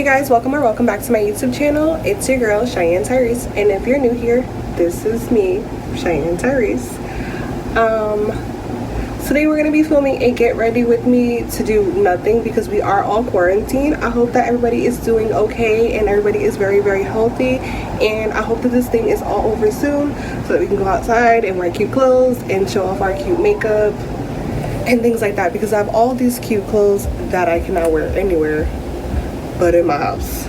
guys, welcome back to my YouTube channel. It's your girl ShaianneTyresse, and if you're new here, this is me, ShaianneTyresse. Today we're gonna be filming a get ready with me to do nothing because we are all quarantined. I hope that everybody is doing okay and everybody is very healthy, and I hope that this thing is all over soon so that we can go outside and wear cute clothes and show off our cute makeup and things like that, because I have all these cute clothes that I cannot wear anywhere but in my house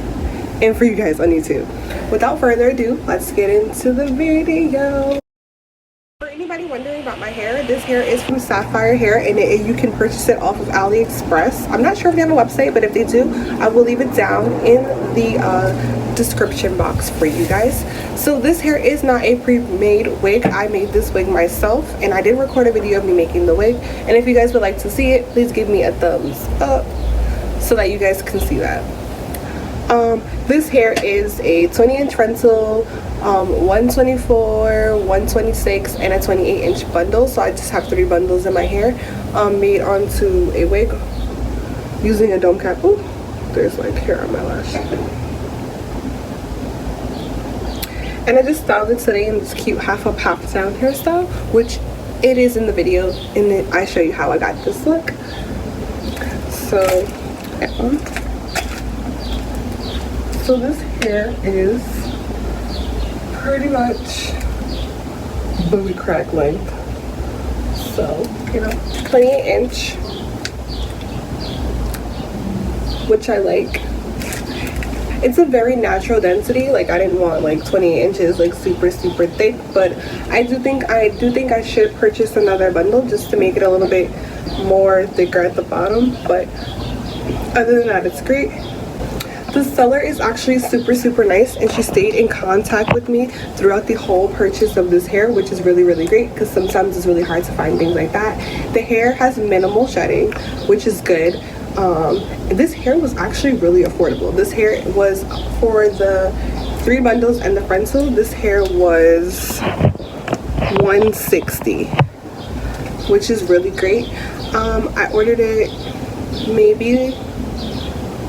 and for you guys on YouTube. Without further ado, let's get into the video. For anybody wondering about my hair, this hair is from Sapphire Hair, and you can purchase it off of AliExpress. I'm not sure if they have a website, but if they do, I will leave it down in the description box for you guys. So this hair is not a pre-made wig. I made this wig myself, and I did record a video of me making the wig, and if you guys would like to see it, please give me a thumbs up so that you guys can see that. This hair is a 20-inch frontal, 124, 126, and a 28-inch bundle. So I just have 3 bundles in my hair, made onto a wig using a dome cap. Ooh, there's like hair on my lash. And I just styled it today in this cute half up, half down hairstyle, which it is in the video, and then I show you how I got this look. So So this hair is pretty much booty crack length. So, 28-inch, which I like. It's a very natural density. Like, I didn't want like 28 inches, like super thick, but I do think I should purchase another bundle just to make it a little bit more thicker at the bottom. But other than that, it's great. The seller is actually super nice, and she stayed in contact with me throughout the whole purchase of this hair, which is really great because sometimes it's really hard to find things like that. The hair has minimal shedding, which is good. This hair was actually really affordable. This hair was, for the 3 bundles and the frontal, this hair was $160, which is really great. I ordered it maybe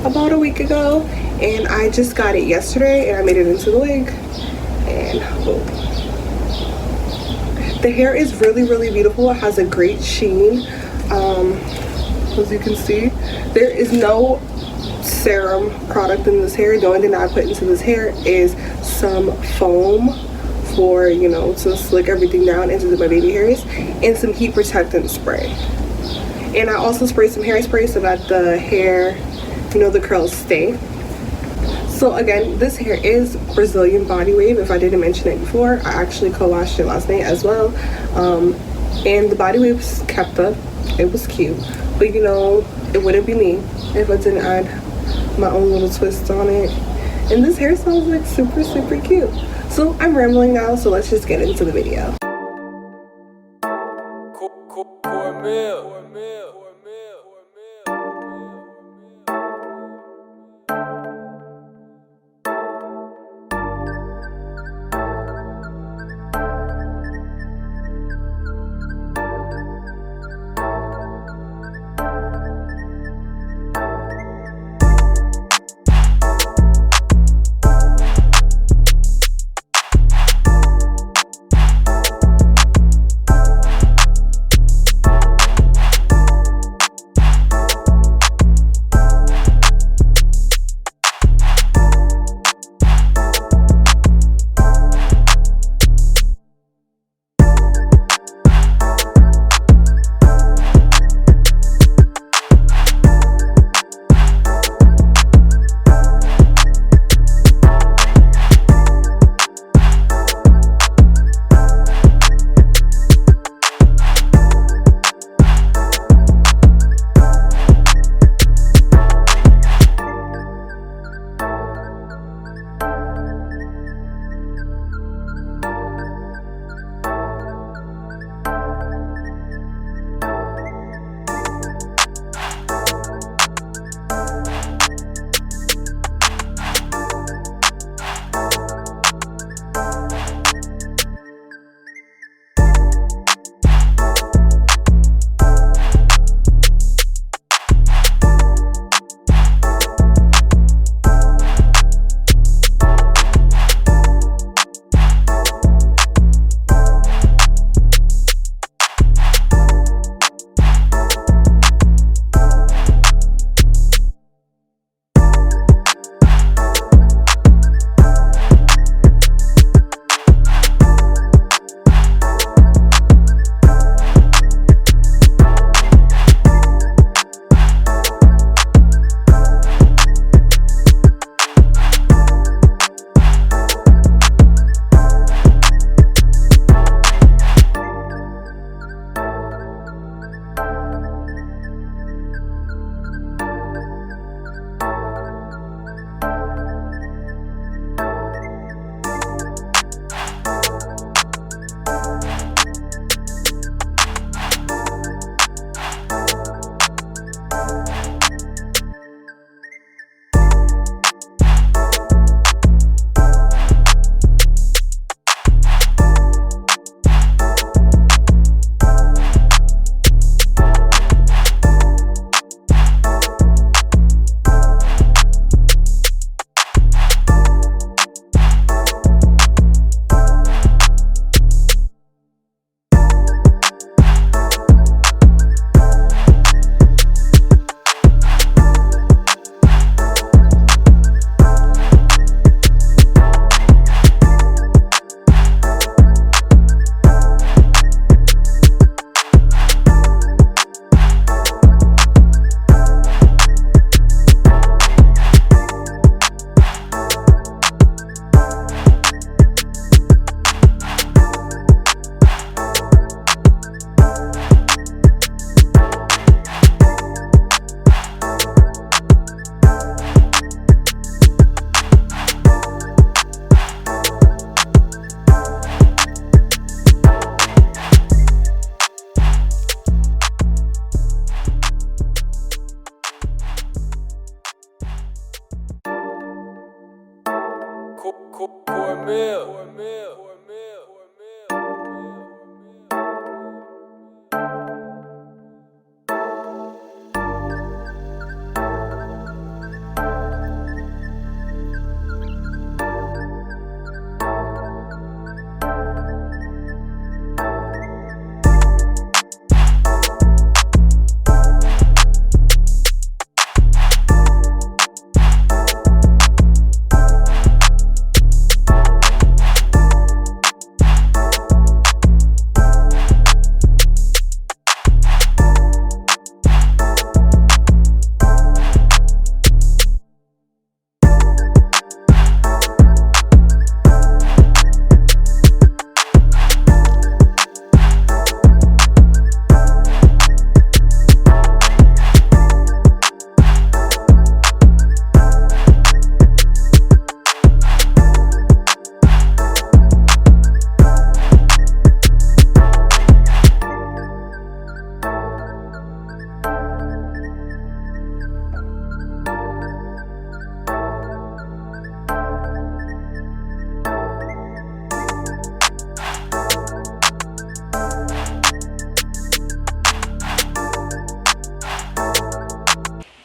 about a week ago, and I just got it yesterday, and I made it into the wig, and boom. The hair is really beautiful. It has a great sheen. As you can see, there is no serum product in this hair. The only thing that I put into this hair is some foam for, to slick everything down into my baby hairs, and some heat protectant spray. And I also sprayed some hairspray so that the hair, the curls stay. So again, this hair is Brazilian Bodywave. If I didn't mention it before, I actually co-washed it last night as well. And the Bodywave's kept up. It was cute, but it wouldn't be me if I didn't add my own little twist on it. And this hair smells like super cute. So I'm rambling now, so let's just get into the video.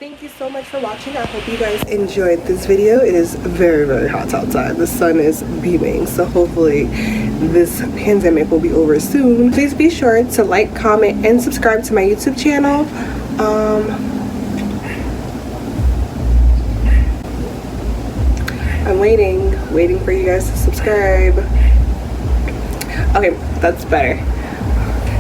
thank you so much for watching. I hope you guys enjoyed this video. It is very, very hot outside. The sun is beaming, so hopefully this pandemic will be over soon. Please be sure to like, comment, and subscribe to my YouTube channel. I'm waiting for you guys to subscribe. Okay, that's better.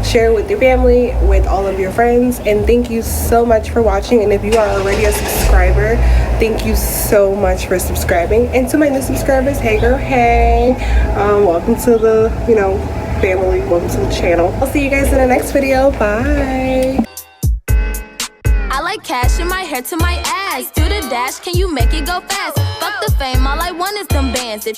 Share with your family, with all of your friends, and thank you so much for watching. And if you are already a subscriber, thank you so much for subscribing. And to my new subscribers, hey girl, hey, welcome to the family, welcome to the channel. I'll see you guys in the next video. Bye. I like cash in my hair to my ass. Do the dash, can you make it go fast? Fuck the fame, all I want is them bands. If